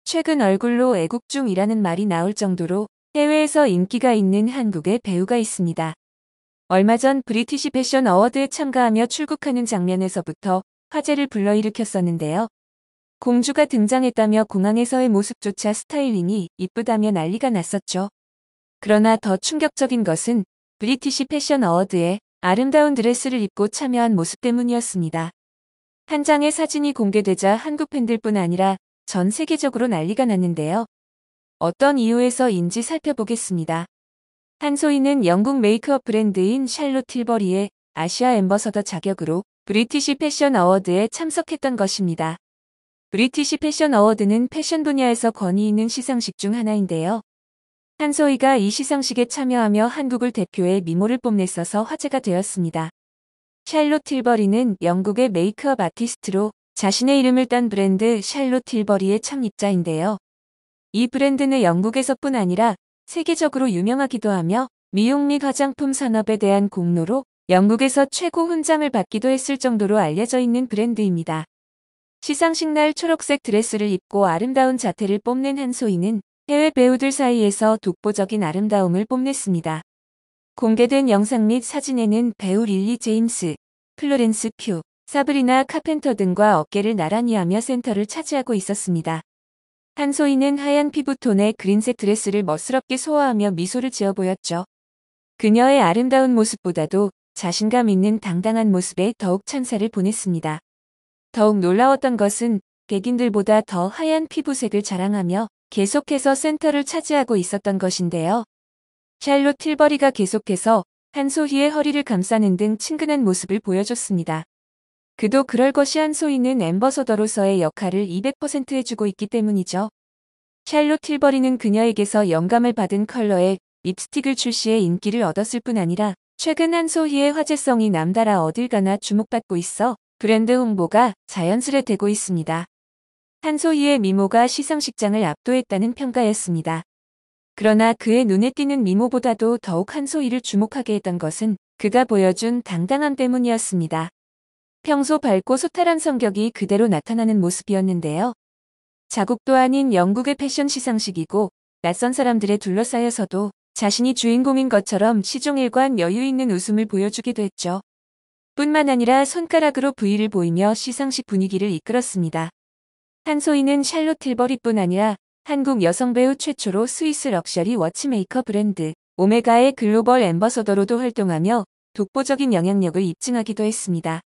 최근 얼굴로 애국 중이라는 말이 나올 정도로 해외에서 인기가 있는 한국의 배우가 있습니다. 얼마 전 브리티시 패션 어워드에 참가하며 출국하는 장면에서부터 화제를 불러일으켰었는데요. 공주가 등장했다며 공항에서의 모습조차 스타일링이 이쁘다며 난리가 났었죠. 그러나 더 충격적인 것은 브리티시 패션 어워드에 아름다운 드레스를 입고 참여한 모습 때문이었습니다. 한 장의 사진이 공개되자 한국 팬들뿐 아니라 전 세계적으로 난리가 났는데요. 어떤 이유에서인지 살펴보겠습니다. 한소희는 영국 메이크업 브랜드인 샬롯 틸버리의 아시아 앰버서더 자격으로 브리티시 패션 어워드에 참석했던 것입니다. 브리티시 패션 어워드는 패션 분야에서 권위 있는 시상식 중 하나인데요. 한소희가 이 시상식에 참여하며 한국을 대표해 미모를 뽐냈어서 화제가 되었습니다. 샬롯 틸버리는 영국의 메이크업 아티스트로 자신의 이름을 딴 브랜드 샬롯 틸버리의 창립자인데요. 이 브랜드는 영국에서뿐 아니라 세계적으로 유명하기도 하며 미용 및 화장품 산업에 대한 공로로 영국에서 최고 훈장을 받기도 했을 정도로 알려져 있는 브랜드입니다. 시상식 날 초록색 드레스를 입고 아름다운 자태를 뽐낸 한소희는 해외 배우들 사이에서 독보적인 아름다움을 뽐냈습니다. 공개된 영상 및 사진에는 배우 릴리 제임스, 플로렌스 퓨, 사브리나 카펜터 등과 어깨를 나란히 하며 센터를 차지하고 있었습니다. 한소희는 하얀 피부톤의 그린색 드레스를 멋스럽게 소화하며 미소를 지어 보였죠. 그녀의 아름다운 모습보다도 자신감 있는 당당한 모습에 더욱 찬사를 보냈습니다. 더욱 놀라웠던 것은 백인들보다 더 하얀 피부색을 자랑하며 계속해서 센터를 차지하고 있었던 것인데요. 샬롯 틸버리가 계속해서 한소희의 허리를 감싸는 등 친근한 모습을 보여줬습니다. 그도 그럴 것이 한소희는 앰버서더로서의 역할을 200% 해주고 있기 때문이죠. 샬롯 틸버리는 그녀에게서 영감을 받은 컬러의 립스틱을 출시해 인기를 얻었을 뿐 아니라 최근 한소희의 화제성이 남달아 어딜 가나 주목받고 있어 브랜드 홍보가 자연스레 되고 있습니다. 한소희의 미모가 시상식장을 압도했다는 평가였습니다. 그러나 그의 눈에 띄는 미모보다도 더욱 한소희를 주목하게 했던 것은 그가 보여준 당당함 때문이었습니다. 평소 밝고 소탈한 성격이 그대로 나타나는 모습이었는데요. 자국도 아닌 영국의 패션 시상식이고 낯선 사람들에 둘러싸여서도 자신이 주인공인 것처럼 시종일관 여유 있는 웃음을 보여주기도 했죠. 뿐만 아니라 손가락으로 V를 보이며 시상식 분위기를 이끌었습니다. 한소희는 샬롯 틸버리뿐 아니라 한국 여성 배우 최초로 스위스 럭셔리 워치메이커 브랜드 오메가의 글로벌 앰버서더로도 활동하며 독보적인 영향력을 입증하기도 했습니다.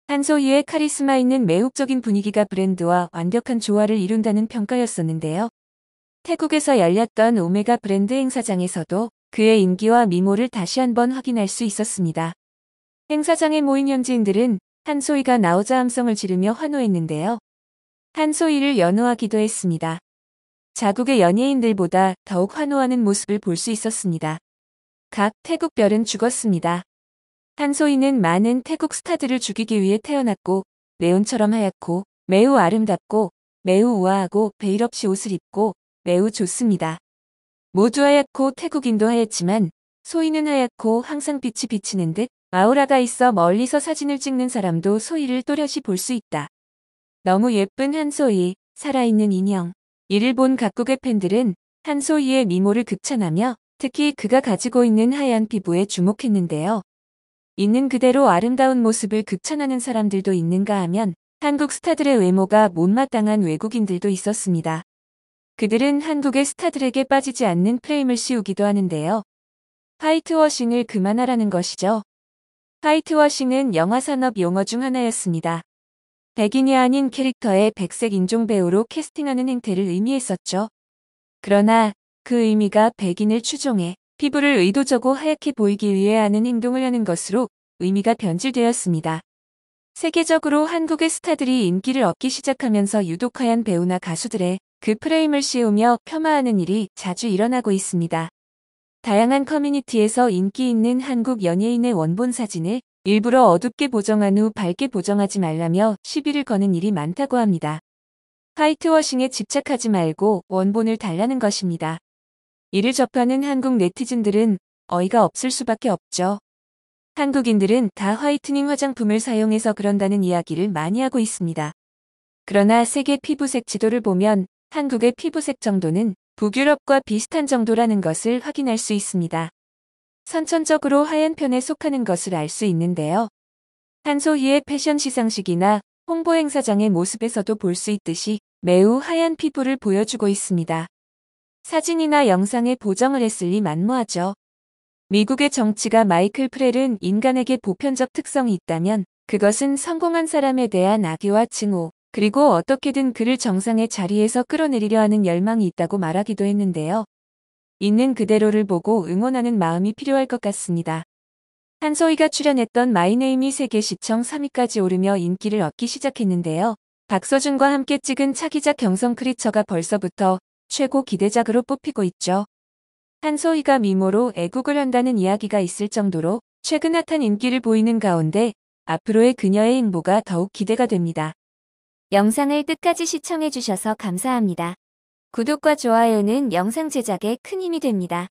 한소희의 카리스마 있는 매혹적인 분위기가 브랜드와 완벽한 조화를 이룬다는 평가였었는데요. 태국에서 열렸던 오메가 브랜드 행사장에서도 그의 인기와 미모를 다시 한번 확인할 수 있었습니다. 행사장에 모인 현지인들은 한소희가 나오자 함성을 지르며 환호했는데요. 한소희를 연호하기도 했습니다. 자국의 연예인들보다 더욱 환호하는 모습을 볼 수 있었습니다. 각 태국 별은 죽었습니다. 한소희는 많은 태국 스타들을 죽이기 위해 태어났고 네온처럼 하얗고 매우 아름답고 매우 우아하고 베일 없이 옷을 입고 매우 좋습니다. 모두 하얗고 태국인도 하얗지만 소희는 하얗고 항상 빛이 비치는 듯 아우라가 있어 멀리서 사진을 찍는 사람도 소희를 또렷이 볼 수 있다. 너무 예쁜 한소희, 살아있는 인형. 이를 본 각국의 팬들은 한소희의 미모를 극찬하며 특히 그가 가지고 있는 하얀 피부에 주목했는데요. 있는 그대로 아름다운 모습을 극찬하는 사람들도 있는가 하면 한국 스타들의 외모가 못마땅한 외국인들도 있었습니다. 그들은 한국의 스타들에게 빠지지 않는 프레임을 씌우기도 하는데요. 화이트워싱을 그만하라는 것이죠. 화이트워싱은 영화산업 용어 중 하나였습니다. 백인이 아닌 캐릭터의 백색 인종 배우로 캐스팅하는 행태를 의미했었죠. 그러나 그 의미가 백인을 추종해 피부를 의도적으로 하얗게 보이기 위해 하는 행동을 하는 것으로 의미가 변질되었습니다. 세계적으로 한국의 스타들이 인기를 얻기 시작하면서 유독 하얀 배우나 가수들의 그 프레임을 씌우며 폄하하는 일이 자주 일어나고 있습니다. 다양한 커뮤니티에서 인기 있는 한국 연예인의 원본 사진을 일부러 어둡게 보정한 후 밝게 보정하지 말라며 시비를 거는 일이 많다고 합니다. 화이트워싱에 집착하지 말고 원본을 달라는 것입니다. 이를 접하는 한국 네티즌들은 어이가 없을 수밖에 없죠. 한국인들은 다 화이트닝 화장품을 사용해서 그런다는 이야기를 많이 하고 있습니다. 그러나 세계 피부색 지도를 보면 한국의 피부색 정도는 북유럽과 비슷한 정도라는 것을 확인할 수 있습니다. 선천적으로 하얀 편에 속하는 것을 알 수 있는데요. 한소희의 패션 시상식이나 홍보 행사장의 모습에서도 볼 수 있듯이 매우 하얀 피부를 보여주고 있습니다. 사진이나 영상에 보정을 했을리 만무하죠. 미국의 정치가 마이클 프렐은 인간에게 보편적 특성이 있다면 그것은 성공한 사람에 대한 악의와 증오, 그리고 어떻게든 그를 정상의 자리에서 끌어내리려 하는 열망이 있다고 말하기도 했는데요. 있는 그대로를 보고 응원하는 마음이 필요할 것 같습니다. 한소희가 출연했던 마이네임이 세계 시청 3위까지 오르며 인기를 얻기 시작했는데요. 박서준과 함께 찍은 차기작 경성 크리처가 벌써부터 최고 기대작으로 뽑히고 있죠. 한소희가 미모로 애국을 한다는 이야기가 있을 정도로 최근 핫한 인기를 보이는 가운데 앞으로의 그녀의 행보가 더욱 기대가 됩니다. 영상을 끝까지 시청해주셔서 감사합니다. 구독과 좋아요는 영상 제작에 큰 힘이 됩니다.